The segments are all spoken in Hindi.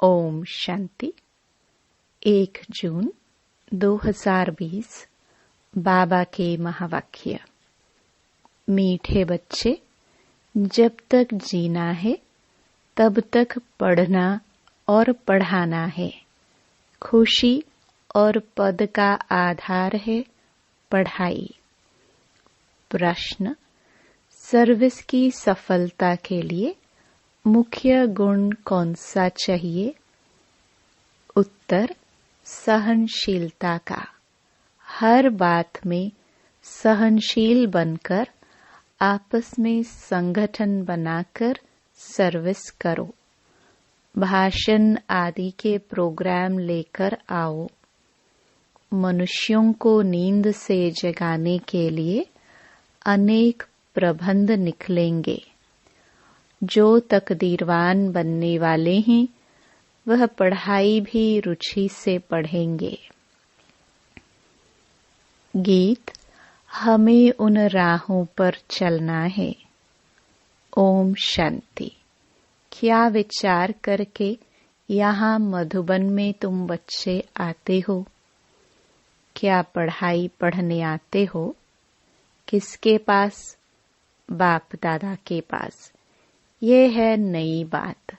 ओम शांति। 1 जून 2020 बाबा के महावाक्य। मीठे बच्चे, जब तक जीना है तब तक पढ़ना और पढ़ाना है। खुशी और पद का आधार है पढ़ाई। प्रश्न: सर्विस की सफलता के लिए मुख्य गुण कौन सा चाहिए? उत्तर: सहनशीलता का। हर बात में सहनशील बनकर आपस में संगठन बनाकर सर्विस करो। भाषण आदि के प्रोग्राम लेकर आओ। मनुष्यों को नींद से जगाने के लिए अनेक प्रबंध निकलेंगे। जो तकदीरवान बनने वाले हैं वह पढ़ाई भी रुचि से पढ़ेंगे। गीत: हमें उन राहों पर चलना है। ओम शांति। क्या विचार करके यहाँ मधुबन में तुम बच्चे आते हो? क्या पढ़ाई पढ़ने आते हो? किसके पास? बाप दादा के पास। ये है नई बात।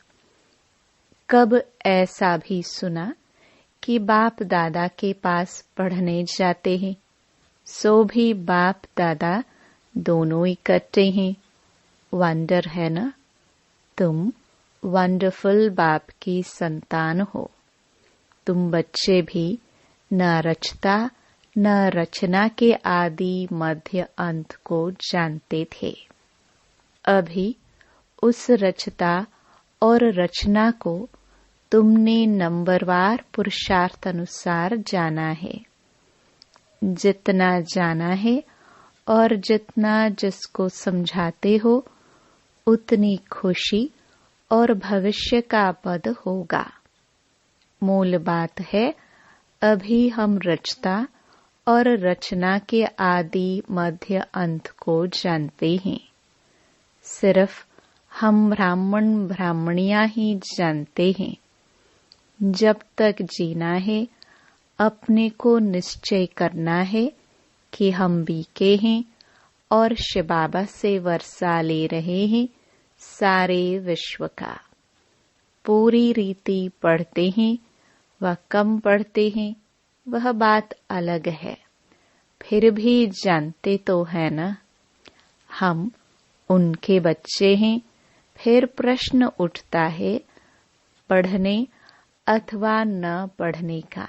कब ऐसा भी सुना कि बाप दादा के पास पढ़ने जाते हैं? सो भी बाप दादा दोनों इकट्ठे हैं। वंडर है ना? तुम वंडरफुल बाप की संतान हो। तुम बच्चे भी न रचता न रचना के आदि मध्य अंत को जानते थे। अभी उस रचता और रचना को तुमने नंबरवार पुरुषार्थ अनुसार जाना है। जितना जाना है और जितना जिसको समझाते हो उतनी खुशी और भविष्य का पद होगा। मूल बात है, अभी हम रचता और रचना के आदि मध्य अंत को जानते हैं। सिर्फ हम ब्राह्मण ब्राह्मणियां ही जानते हैं। जब तक जीना है अपने को निश्चय करना है कि हम बीके हैं और शिव बाबा से वर्षा ले रहे हैं सारे विश्व का। पूरी रीति पढ़ते हैं व कम पढ़ते हैं, वह बात अलग है। फिर भी जानते तो है ना, हम उनके बच्चे हैं। फिर प्रश्न उठता है पढ़ने अथवा न पढ़ने का।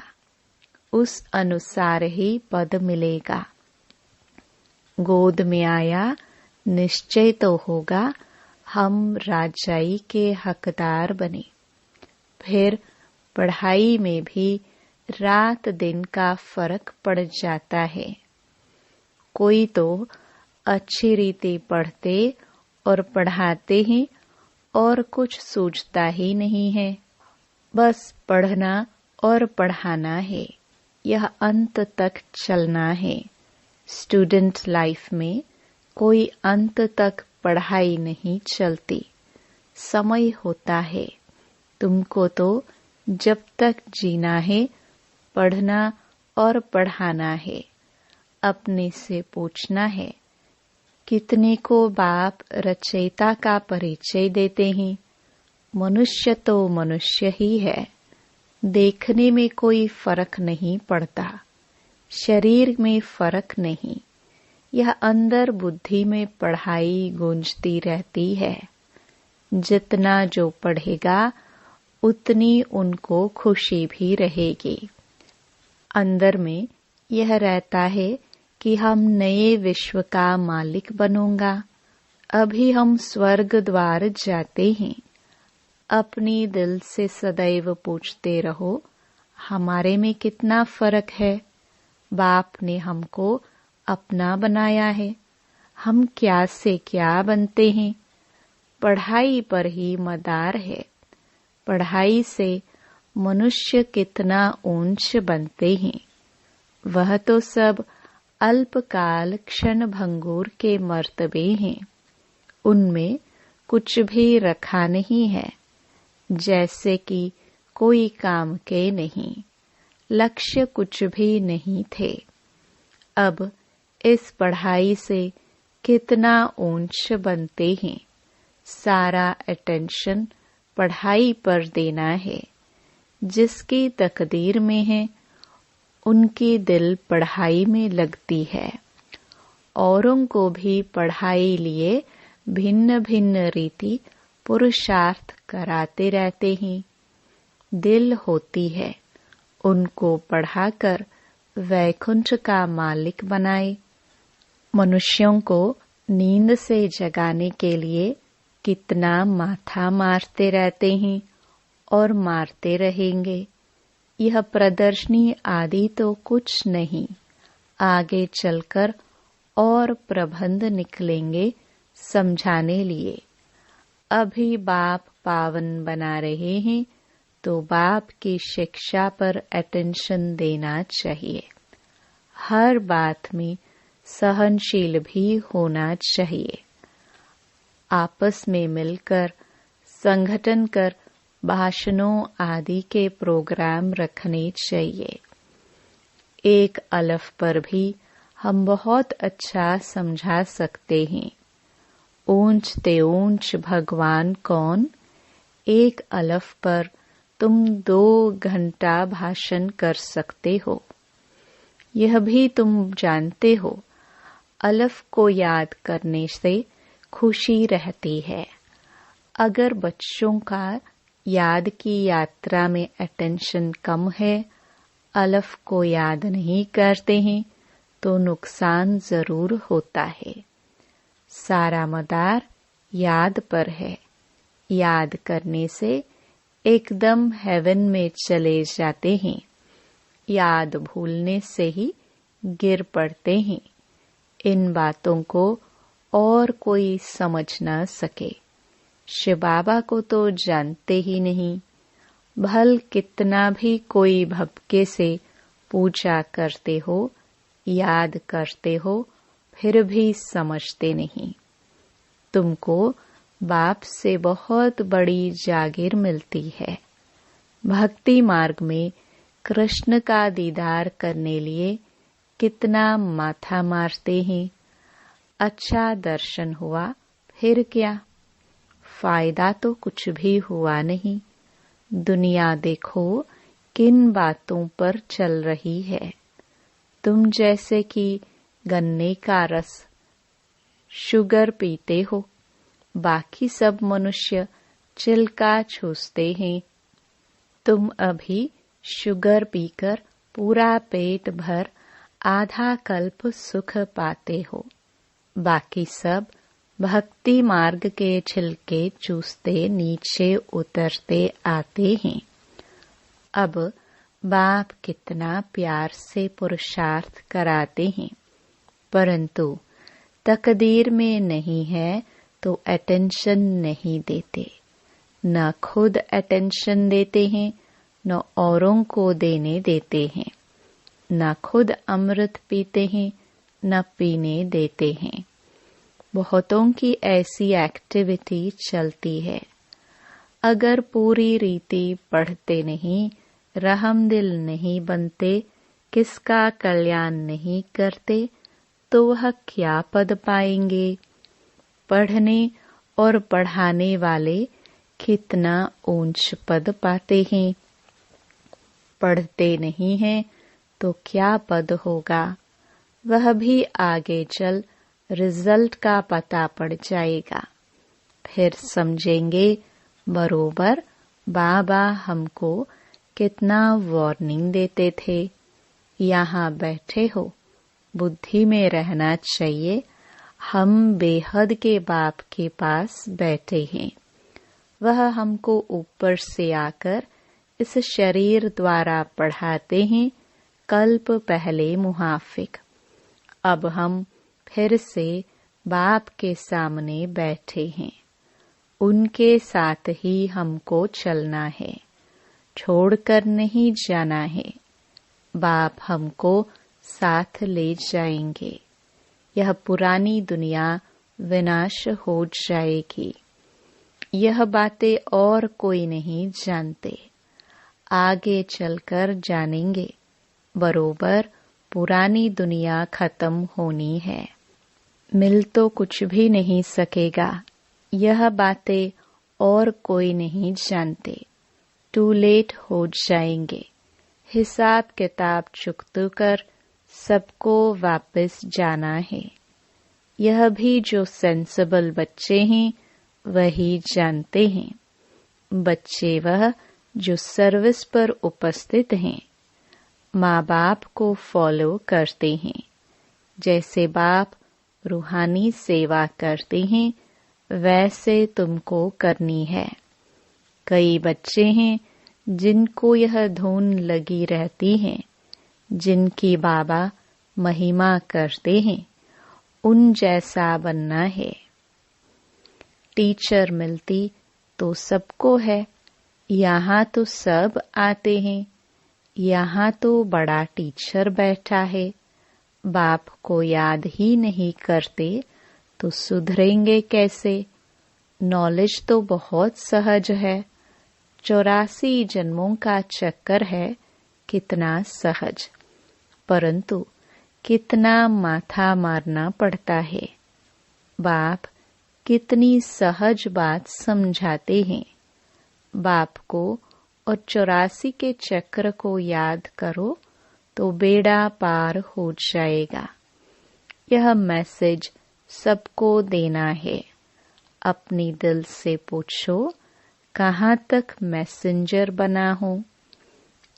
उस अनुसार ही पद मिलेगा। गोद में आया निश्चय तो होगा हम राजाई के हकदार बने। फिर पढ़ाई में भी रात दिन का फर्क पड़ जाता है। कोई तो अच्छी रीति पढ़ते और पढ़ाते हैं और कुछ सूझता ही नहीं है। बस पढ़ना और पढ़ाना है। यह अंत तक चलना है। स्टूडेंट लाइफ में कोई अंत तक पढ़ाई नहीं चलती। समय होता है। तुमको तो जब तक जीना है पढ़ना और पढ़ाना है। अपने से पूछना है, कितने को बाप रचयिता का परिचय देते हैं? मनुष्य तो मनुष्य ही है। देखने में कोई फर्क नहीं पड़ता। शरीर में फर्क नहीं। यह अंदर बुद्धि में पढ़ाई गूंजती रहती है। जितना जो पढ़ेगा उतनी उनको खुशी भी रहेगी। अंदर में यह रहता है कि हम नए विश्व का मालिक बनूंगा। अभी हम स्वर्ग द्वार जाते हैं। अपनी दिल से सदैव पूछते रहो, हमारे में कितना फर्क है? बाप ने हमको अपना बनाया है। हम क्या से क्या बनते हैं? पढ़ाई पर ही मदार है। पढ़ाई से मनुष्य कितना ऊंच बनते हैं। वह तो सब अल्पकाल क्षण भंगुर के मर्तबे हैं। उनमें कुछ भी रखा नहीं है। जैसे कि कोई काम के नहीं, लक्ष्य कुछ भी नहीं थे। अब इस पढ़ाई से कितना ऊंच बनते हैं। सारा अटेंशन पढ़ाई पर देना है। जिसकी तकदीर में है उनकी दिल पढ़ाई में लगती है। औरों को भी पढ़ाई लिए भिन्न भिन्न रीति पुरुषार्थ कराते रहते हैं। दिल होती है, उनको पढ़ाकर वैकुंठ का मालिक बनाए। मनुष्यों को नींद से जगाने के लिए कितना माथा मारते रहते हैं और मारते रहेंगे। यह प्रदर्शनी आदि तो कुछ नहीं, आगे चलकर और प्रबंध निकलेंगे समझाने लिए। अभी बाप पावन बना रहे हैं तो बाप की शिक्षा पर अटेंशन देना चाहिए। हर बात में सहनशील भी होना चाहिए। आपस में मिलकर संगठन कर भाषणों आदि के प्रोग्राम रखने चाहिए। एक अलफ पर भी हम बहुत अच्छा समझा सकते हैं। ऊंच ते ऊंच भगवान कौन, एक अलफ पर तुम 2 घंटा भाषण कर सकते हो। यह भी तुम जानते हो, अलफ को याद करने से खुशी रहती है। अगर बच्चों का याद की यात्रा में अटेंशन कम है, अलफ को याद नहीं करते हैं, तो नुकसान जरूर होता है। सारा मदार याद पर है। याद करने से एकदम हेवन में चले जाते हैं। याद भूलने से ही गिर पड़ते हैं। इन बातों को और कोई समझ न सके। शिव बाबा को तो जानते ही नहीं। भल कितना भी कोई भपके से पूजा करते हो, याद करते हो, फिर भी समझते नहीं। तुमको बाप से बहुत बड़ी जागीर मिलती है। भक्ति मार्ग में कृष्ण का दीदार करने लिए कितना माथा मारते हैं। अच्छा दर्शन हुआ, फिर क्या फायदा, तो कुछ भी हुआ नहीं। दुनिया देखो किन बातों पर चल रही है। तुम जैसे कि गन्ने का रस, शुगर पीते हो, बाकी सब मनुष्य चिल्का चूसते हैं। तुम अभी शुगर पीकर पूरा पेट भर आधा कल्प सुख पाते हो। बाकी सब भक्ति मार्ग के छिलके चूसते नीचे उतरते आते हैं। अब बाप कितना प्यार से पुरुषार्थ कराते हैं, परंतु तकदीर में नहीं है तो अटेंशन नहीं देते। न खुद अटेंशन देते हैं, न औरों को देने देते हैं। न खुद अमृत पीते हैं, न पीने देते हैं। बहुतों की ऐसी एक्टिविटी चलती है। अगर पूरी रीति पढ़ते नहीं, रहमदिल नहीं बनते, किसका कल्याण नहीं करते, तो वह क्या पद पाएंगे। पढ़ने और पढ़ाने वाले कितना ऊंच पद पाते हैं। पढ़ते नहीं हैं तो क्या पद होगा, वह भी आगे चल रिजल्ट का पता पड़ जाएगा। फिर समझेंगे बरोबर बाबा हमको कितना वार्निंग देते थे। यहाँ बैठे हो, बुद्धि में रहना चाहिए हम बेहद के बाप के पास बैठे हैं। वह हमको ऊपर से आकर इस शरीर द्वारा पढ़ाते हैं, कल्प पहले मुहाफिक। अब हम फिर से बाप के सामने बैठे हैं। उनके साथ ही हमको चलना है, छोड़कर नहीं जाना है। बाप हमको साथ ले जाएंगे। यह पुरानी दुनिया विनाश हो जाएगी। यह बातें और कोई नहीं जानते। आगे चलकर जानेंगे। बरोबर पुरानी दुनिया खत्म होनी है। मिल तो कुछ भी नहीं सकेगा, यह बातें और कोई नहीं जानते। टू लेट हो जाएंगे। हिसाब किताब चुकता कर सबको वापस जाना है। यह भी जो सेंसिबल बच्चे हैं वही जानते हैं। बच्चे वह जो सर्विस पर उपस्थित हैं, माँ बाप को फॉलो करते हैं। जैसे बाप रूहानी सेवा करते हैं वैसे तुमको करनी है। कई बच्चे हैं जिनको यह धुन लगी रहती है, जिनकी बाबा महिमा करते हैं, उन जैसा बनना है। टीचर मिलती तो सबको है, यहाँ तो सब आते हैं। यहाँ तो बड़ा टीचर बैठा है। बाप को याद ही नहीं करते तो सुधरेंगे कैसे? नॉलेज तो बहुत सहज है। 84 जन्मों का चक्कर है, कितना सहज। परंतु कितना माथा मारना पड़ता है। बाप कितनी सहज बात समझाते हैं। बाप को और 84 के चक्र को याद करो तो बेड़ा पार हो जाएगा। यह मैसेज सबको देना है। अपनी दिल से पूछो, कहाँ तक मैसेंजर बना हूँ?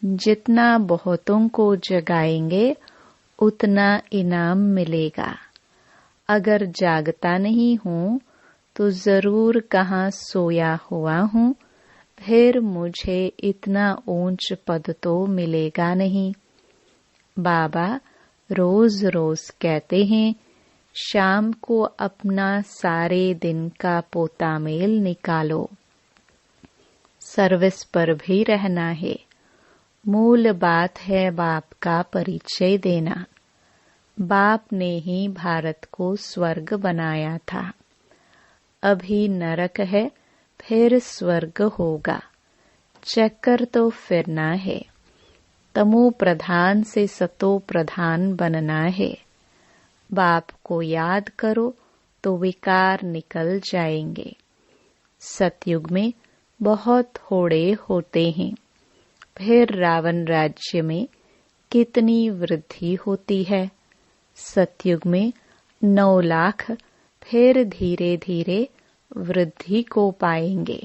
जितना बहुतों को जगाएंगे उतना इनाम मिलेगा। अगर जागता नहीं हूँ तो जरूर कहाँ सोया हुआ हूँ, फिर मुझे इतना ऊंच पद तो मिलेगा नहीं। बाबा रोज रोज कहते हैं, शाम को अपना सारे दिन का पोता मेल निकालो। सर्विस पर भी रहना है। मूल बात है बाप का परिचय देना। बाप ने ही भारत को स्वर्ग बनाया था। अभी नरक है, फिर स्वर्ग होगा। चक्कर तो फिरना है। तमो प्रधान से सतो प्रधान बनना है। बाप को याद करो तो विकार निकल जाएंगे। सतयुग में बहुत थोड़े होते हैं, फिर रावण राज्य में कितनी वृद्धि होती है। सतयुग में 9 लाख, फिर धीरे धीरे वृद्धि को पाएंगे।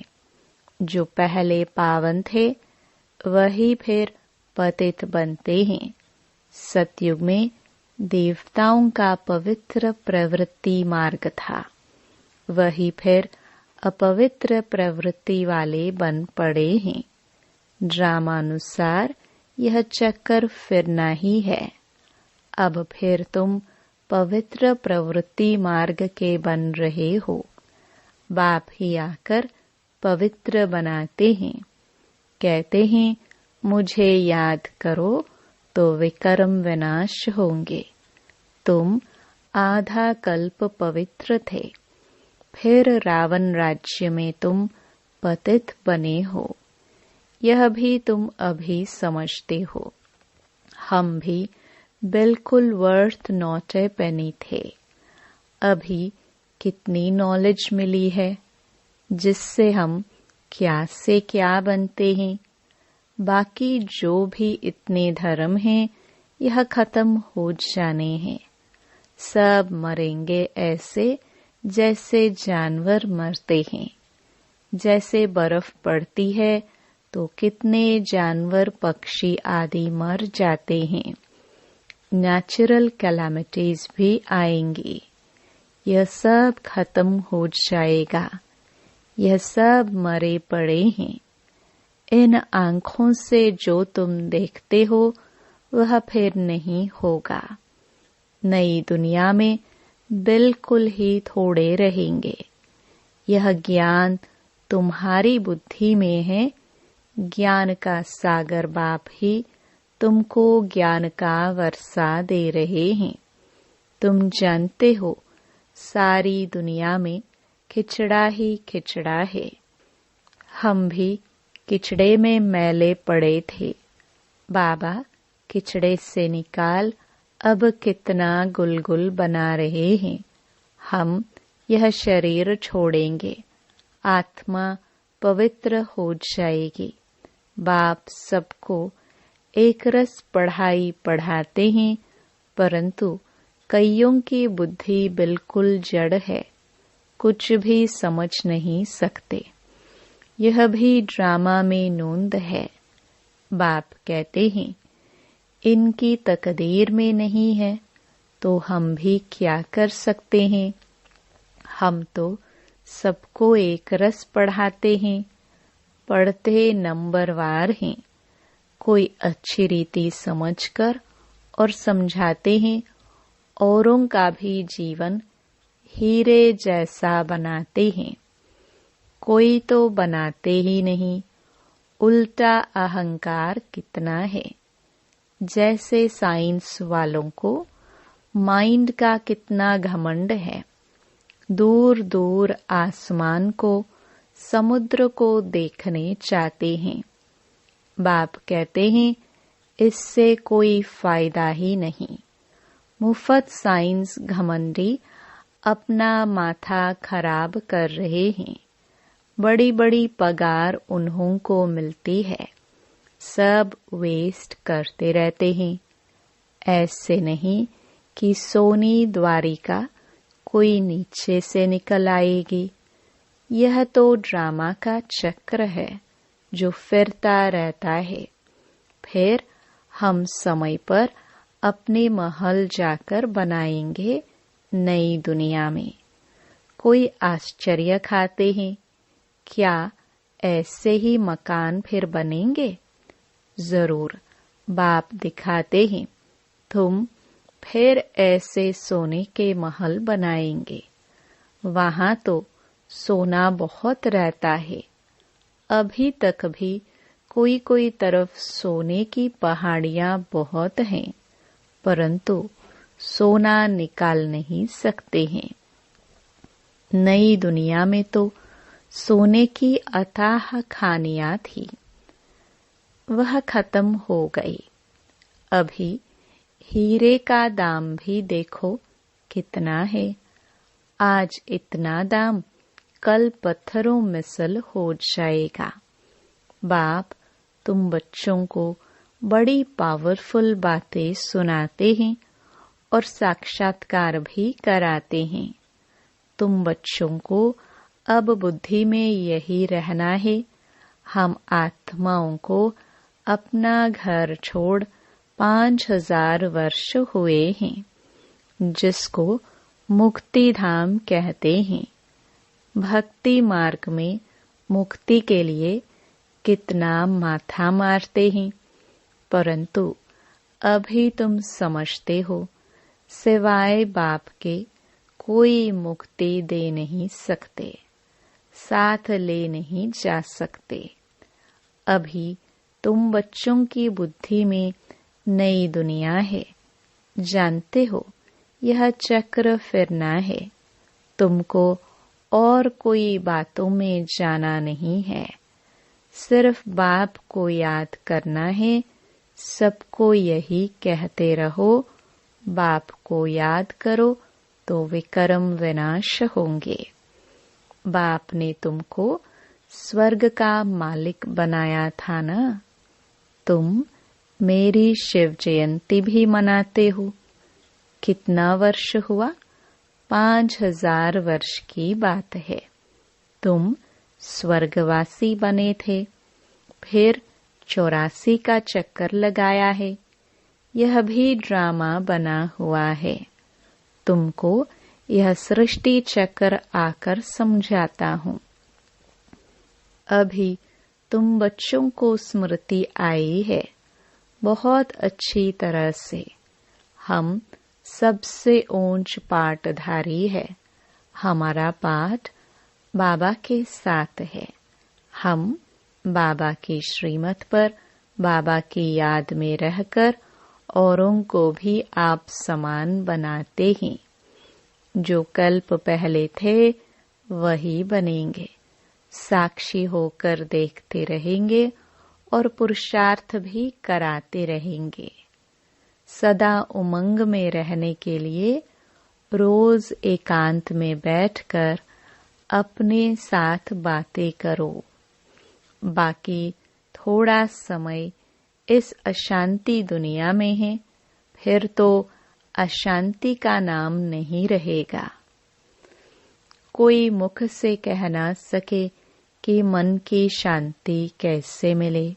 जो पहले पावन थे वही फिर पतित बनते हैं। सतयुग में देवताओं का पवित्र प्रवृत्ति मार्ग था, वही फिर अपवित्र प्रवृत्ति वाले बन पड़े हैं। ड्रामानुसार यह चक्कर फिरना ही है। अब फिर तुम पवित्र प्रवृत्ति मार्ग के बन रहे हो। बाप ही आकर पवित्र बनाते हैं। कहते हैं, मुझे याद करो तो विकर्म विनाश होंगे। तुम आधा कल्प पवित्र थे, फिर रावण राज्य में तुम पतित बने हो। यह भी तुम अभी समझते हो। हम भी बिल्कुल वर्थ नॉट ए पेनी थे। अभी कितनी नॉलेज मिली है, जिससे हम क्या से क्या बनते हैं। बाकी जो भी इतने धर्म हैं, यह खत्म हो जाने हैं। सब मरेंगे ऐसे जैसे जानवर मरते हैं। जैसे बर्फ पड़ती है तो कितने जानवर पक्षी आदि मर जाते हैं। नेचुरल कैलामिटीज भी आएंगी। यह सब खत्म हो जाएगा। यह सब मरे पड़े हैं। इन आँखों से जो तुम देखते हो वह फिर नहीं होगा। नई दुनिया में बिल्कुल ही थोड़े रहेंगे। यह ज्ञान तुम्हारी बुद्धि में है। ज्ञान का सागर बाप ही तुमको ज्ञान का वर्षा दे रहे हैं। तुम जानते हो सारी दुनिया में खिचड़ा ही खिचड़ा है। हम भी किचड़े में मैले पड़े थे, बाबा किचड़े से निकाल अब कितना गुलगुल बना रहे हैं। हम यह शरीर छोड़ेंगे, आत्मा पवित्र हो जाएगी। बाप सबको एक रस पढ़ाई पढ़ाते हैं, परंतु कईयों की बुद्धि बिल्कुल जड़ है, कुछ भी समझ नहीं सकते। यह भी ड्रामा में नोंद है। बाप कहते हैं इनकी तकदीर में नहीं है तो हम भी क्या कर सकते हैं। हम तो सबको एक रस पढ़ाते हैं, पढ़ते नंबरवार हैं। कोई अच्छी रीति समझकर और समझाते हैं, औरों का भी जीवन हीरे जैसा बनाते हैं। कोई तो बनाते ही नहीं। उल्टा अहंकार कितना है। जैसे साइंस वालों को माइंड का कितना घमंड है। दूर दूर आसमान को, समुद्र को देखने चाहते हैं। बाप कहते हैं इससे कोई फायदा ही नहीं। मुफ्त साइंस घमंडी अपना माथा खराब कर रहे हैं। बड़ी बड़ी पगार उन्हों को मिलती है, सब वेस्ट करते रहते हैं। ऐसे नहीं कि सोनी द्वारिका कोई नीचे से निकल आएगी। यह तो ड्रामा का चक्र है जो फिरता रहता है। फिर हम समय पर अपने महल जाकर बनाएंगे नई दुनिया में। कोई आश्चर्य खाते हैं, क्या ऐसे ही मकान फिर बनेंगे? जरूर बाप दिखाते हैं, तुम फिर ऐसे सोने के महल बनाएंगे। वहां तो सोना बहुत रहता है। अभी तक भी कोई कोई तरफ सोने की पहाड़ियां बहुत हैं, परंतु सोना निकाल नहीं सकते हैं। नई दुनिया में तो सोने की अथाह खानियां थी, वह खत्म हो गई। अभी हीरे का दाम भी देखो कितना है। आज इतना दाम कल पत्थरों मिसल हो जाएगा। बाप तुम बच्चों को बड़ी पावरफुल बातें सुनाते हैं और साक्षात्कार भी कराते हैं। तुम बच्चों को अब बुद्धि में यही रहना है, हम आत्माओं को अपना घर छोड़ 5000 वर्ष हुए हैं, जिसको मुक्ति धाम कहते हैं। भक्ति मार्ग में मुक्ति के लिए कितना माथा मारते हैं, परंतु अभी तुम समझते हो सिवाय बाप के कोई मुक्ति दे नहीं सकते, साथ ले नहीं जा सकते। अभी तुम बच्चों की बुद्धि में नई दुनिया है। जानते हो यह चक्र फिरना है। तुमको और कोई बातों में जाना नहीं है, सिर्फ बाप को याद करना है। सबको यही कहते रहो, बाप को याद करो तो विकर्म विनाश होंगे। बाप ने तुमको स्वर्ग का मालिक बनाया था ना। तुम मेरी शिव जयंती भी मनाते हो। कितना वर्ष हुआ? 5000 वर्ष की बात है। तुम स्वर्गवासी बने थे, फिर 84 का चक्कर लगाया है। यह भी ड्रामा बना हुआ है। तुमको यह सृष्टि चक्र आकर समझाता हूँ। अभी तुम बच्चों को स्मृति आई है बहुत अच्छी तरह से। हम सबसे ऊंच पाठधारी है। हमारा पाठ बाबा के साथ है। हम बाबा की श्रीमत पर बाबा की याद में रहकर औरों को भी आप समान बनाते हैं। जो कल्प पहले थे वही बनेंगे। साक्षी होकर देखते रहेंगे और पुरुषार्थ भी कराते रहेंगे। सदा उमंग में रहने के लिए रोज एकांत में बैठकर अपने साथ बातें करो। बाकी थोड़ा समय इस अशांति दुनिया में है, फिर तो अशांति का नाम नहीं रहेगा। कोई मुख से कह ना सके कि मन की शांति कैसे मिले।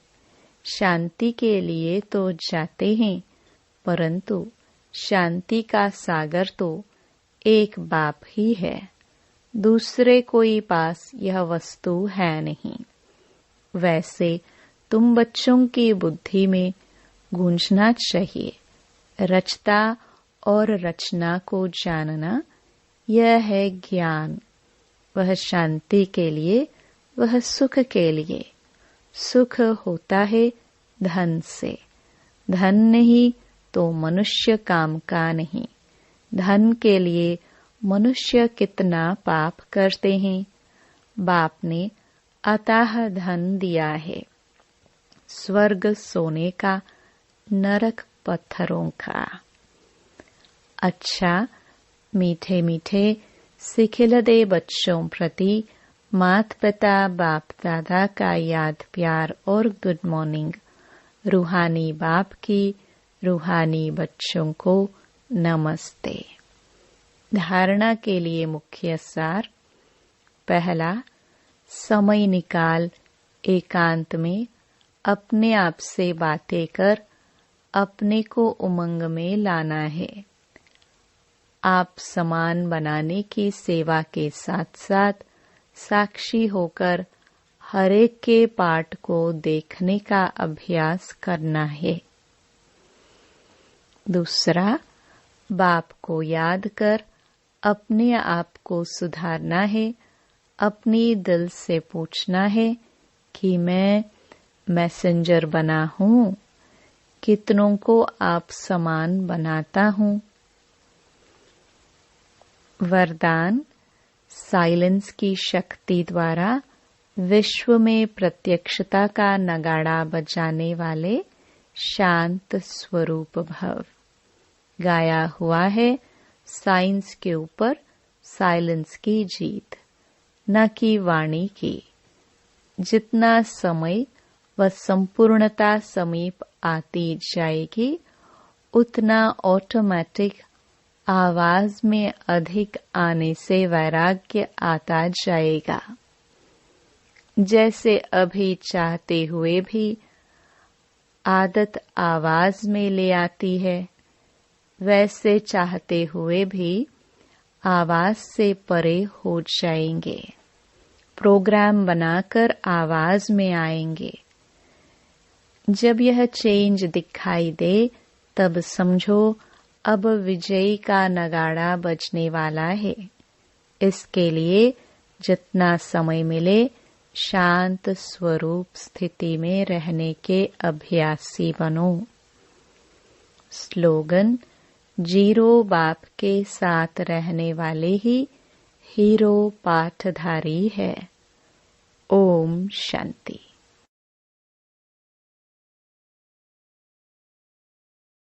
शांति के लिए तो जाते हैं, परंतु शांति का सागर तो एक बाप ही है, दूसरे कोई पास यह वस्तु है नहीं। वैसे तुम बच्चों की बुद्धि में गूंजना चाहिए, रचता और रचना को जानना, यह है ज्ञान। वह शांति के लिए, वह सुख के लिए। सुख होता है धन से, धन नहीं तो मनुष्य काम का नहीं। धन के लिए मनुष्य कितना पाप करते हैं। बाप ने अथाह धन दिया है, स्वर्ग सोने का, नरक पत्थरों का। अच्छा, मीठे मीठे सिखिलदे बच्चों प्रति मात पिता बाप दादा का याद प्यार और गुड मॉर्निंग। रूहानी बाप की रूहानी बच्चों को नमस्ते। धारणा के लिए मुख्य सार। पहला, समय निकाल एकांत में अपने आप से बातें कर अपने को उमंग में लाना है। आप समान बनाने की सेवा के साथ साथ साक्षी होकर हर एक के पाठ को देखने का अभ्यास करना है। दूसरा, बाप को याद कर अपने आप को सुधारना है। अपनी दिल से पूछना है कि मैं मैसेंजर बना हूँ, कितनों को आप समान बनाता हूँ। वरदान, साइलेंस की शक्ति द्वारा विश्व में प्रत्यक्षता का नगाड़ा बजाने वाले शांत स्वरूप भव। गाया हुआ है साइंस के ऊपर साइलेंस की जीत, न कि वाणी की। जितना समय व संपूर्णता समीप आती जाएगी, उतना ऑटोमेटिक आवाज में अधिक आने से वैराग्य आता जाएगा। जैसे अभी चाहते हुए भी आदत आवाज में ले आती है, वैसे चाहते हुए भी आवाज से परे हो जाएंगे। प्रोग्राम बनाकर आवाज में आएंगे। जब यह चेंज दिखाई दे, तब समझो अब विजयी का नगाड़ा बजने वाला है। इसके लिए जितना समय मिले शांत स्वरूप स्थिति में रहने के अभ्यासी बनो। स्लोगन, जीरो बाप के साथ रहने वाले ही हीरो पाठधारी है। ओम शांति।